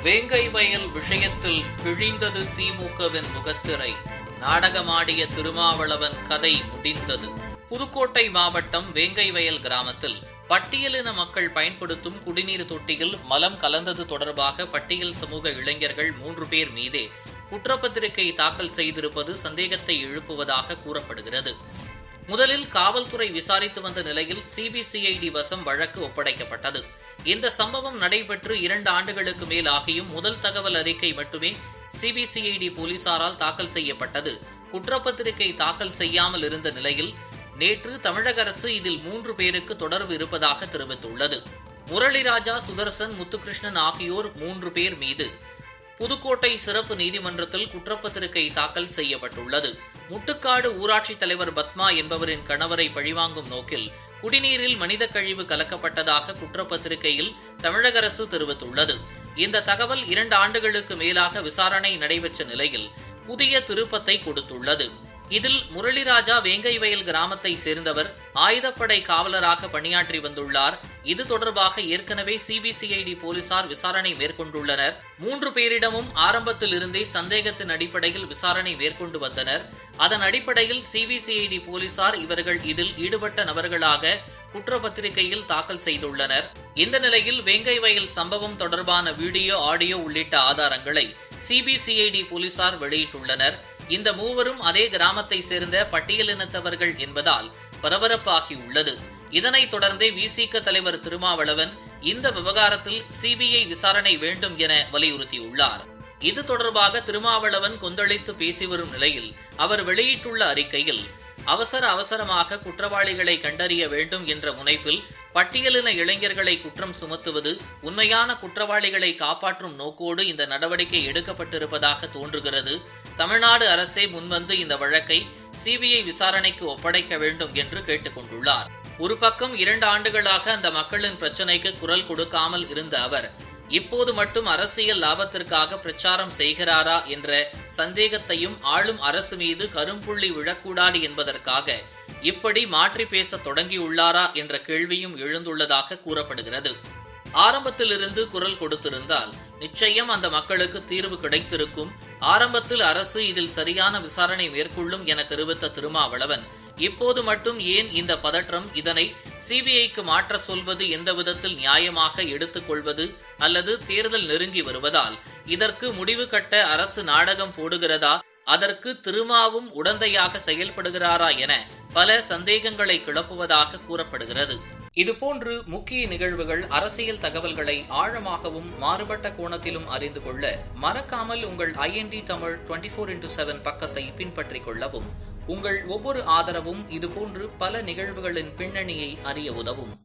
வேங்கை வயல் விஷயத்தில் கிழிந்தது திமுகவின் முகத்திரை. நாடகமாடிய திருமாவளவன் கதை முடிந்தது. புதுக்கோட்டை மாவட்டம் வேங்கை வயல் கிராமத்தில் பட்டியலின மக்கள் பயன்படுத்தும் குடிநீர் தொட்டியில் மலம் கலந்தது தொடர்பாக பட்டியல் சமூக இளைஞர்கள் 3 பேர் மீதே குற்றப்பத்திரிகை தாக்கல் செய்திருப்பது சந்தேகத்தை எழுப்புவதாக கூறப்படுகிறது. முதலில் காவல்துறை விசாரித்து வந்த நிலையில் சிபிசிஐடி வசம் வழக்கு ஒப்படைக்கப்பட்டது. இந்த சம்பவம் நடைபெற்று 2 ஆண்டுகளுக்கு மேல் ஆகியும் முதல் தகவல் அறிக்கை மட்டுமே சிபிசிஐடி போலீசாரால் தாக்கல் செய்யப்பட்டது. குற்றப்பத்திரிகை தாக்கல் செய்யாமல் இருந்த நிலையில் நேற்று தமிழக அரசு இதில் 3 பேருக்கு தொடர்பு இருப்பதாக தெரிவித்துள்ளது. முரளிராஜா, சுதர்சன், முத்துகிருஷ்ணன் ஆகியோர் 3 பேர் மீது புதுக்கோட்டை சிறப்பு நீதிமன்றத்தில் குற்றப்பத்திரிகை தாக்கல் செய்யப்பட்டுள்ளது. முட்டுக்காடு ஊராட்சி தலைவர் பத்மா என்பவரின் கணவரை பழிவாங்கும் நோக்கில் குடிநீரில் மனித கழிவு கலக்கப்பட்டதாக குற்றப்பத்திரிகையில் தமிழக அரசு தெரிவித்துள்ளது. இந்த தகவல் 2 ஆண்டுகளுக்கு மேலாக விசாரணை நடைபெற்ற நிலையில் புதிய திருப்பத்தை கொடுத்துள்ளது. இதில் முரளிராஜா வேங்கை வயல் கிராமத்தை சேர்ந்தவர், ஆயுதப்படை காவலராக பணியாற்றி வந்துள்ளார். இது தொடர்பாக ஏற்கனவே சிபிசிஐடி போலீசார் விசாரணை மேற்கொண்டுள்ளனர். 3 பேரிடமும் ஆரம்பத்தில் இருந்தே சந்தேகத்தின் அடிப்படையில் விசாரணை மேற்கொண்டு வந்தனர். அதன் அடிப்படையில் சிபிசிஐடி போலீசார் இவர்கள் இதில் ஈடுபட்ட நபர்களாக குற்றப்பத்திரிகையில் தாக்கல் செய்துள்ளனர். இந்த நிலையில் வேங்கை வயல் சம்பவம் தொடர்பான வீடியோ, ஆடியோ உள்ளிட்ட ஆதாரங்களை சிபிசிஐடி போலீசார் வெளியிட்டுள்ளனர். இந்த 3வரும் அதே கிராமத்தை சேர்ந்த பட்டியலினத்தவர்கள் என்பதால் பரபரப்பாகியுள்ளது. இதனைத் தொடர்ந்தே விசிக தலைவர் திருமாவளவன் இந்த விவகாரத்தில் சிபிஐ விசாரணை வேண்டும் என வலியுறுத்தியுள்ளார். இது தொடர்பாக திருமாவளவன் கொந்தளித்து பேசி வரும் நிலையில் அவர் வெளியிட்டுள்ள அறிக்கையில் அவசரமாக குற்றவாளிகளை கண்டறிய வேண்டும் என்ற முனைப்பில் பட்டியலின இளைஞர்களை குற்றம் சுமத்துவது, உண்மையான குற்றவாளிகளை காப்பாற்றும் நோக்கோடு இந்த நடவடிக்கை எடுக்கப்பட்டிருப்பதாக தோன்றுகிறது. தமிழ்நாடு அரசே முன்வந்து இந்த வழக்கை சிபிஐ விசாரணைக்கு ஒப்படைக்க வேண்டும் என்று கேட்டுக் கொண்டுள்ளார். ஒரு பக்கம் 2 ஆண்டுகளாக அந்த மக்களின் பிரச்சினைக்கு குரல் கொடுக்காமல் இருந்த அவர் இப்போது மட்டும் அரசியல் லாபத்திற்காக பிரச்சாரம் செய்கிறாரா என்ற சந்தேகத்தையும், ஆளும் அரசு மீது கரும்புள்ளி விழக்கூடாது என்பதற்காக இப்படி மாற்றி பேச தொடங்கியுள்ளாரா என்ற கேள்வியும் எழுந்துள்ளதாக கூறப்படுகிறது. ஆரம்பத்திலிருந்து குரல் கொடுத்திருந்தால் நிச்சயம் அந்த மக்களுக்கு தீர்வு கிடைத்திருக்கும். ஆரம்பத்தில் அரசு இதில் சரியான விசாரணை மேற்கொள்ளும் என தெரிவித்த திருமாவளவன் இப்போது மட்டும் ஏன் இந்த பதற்றம்? இதனை சிபிஐக்கு மாற்ற சொல்வது எந்த விதத்தில் நியாயமாக எடுத்துக்கொள்வது? அல்லது தேர்தல் நெருங்கி வருவதால் இதற்கு முடிவு கட்ட அரசு நாடகம் போடுகிறதா? அதற்கு திருமாவும் உடந்தையாக செயல்படுகிறாரா என பல சந்தேகங்களை கிளப்புவதாக கூறப்படுகிறது. இதுபோன்று முக்கிய நிகழ்வுகள், அரசியல் தகவல்களை ஆழமாகவும் மாறுபட்ட கோணத்திலும் அறிந்து கொள்ள மறக்காமல் உங்கள் IND தமிழ் 24x7 பக்கத்தை பின்பற்றிக் கொள்ளவும். உங்கள் ஒவ்வொரு ஆதரவும் இதுபோன்று பல நிகழ்வுகளின் பின்னணியை அறிய உதவும்.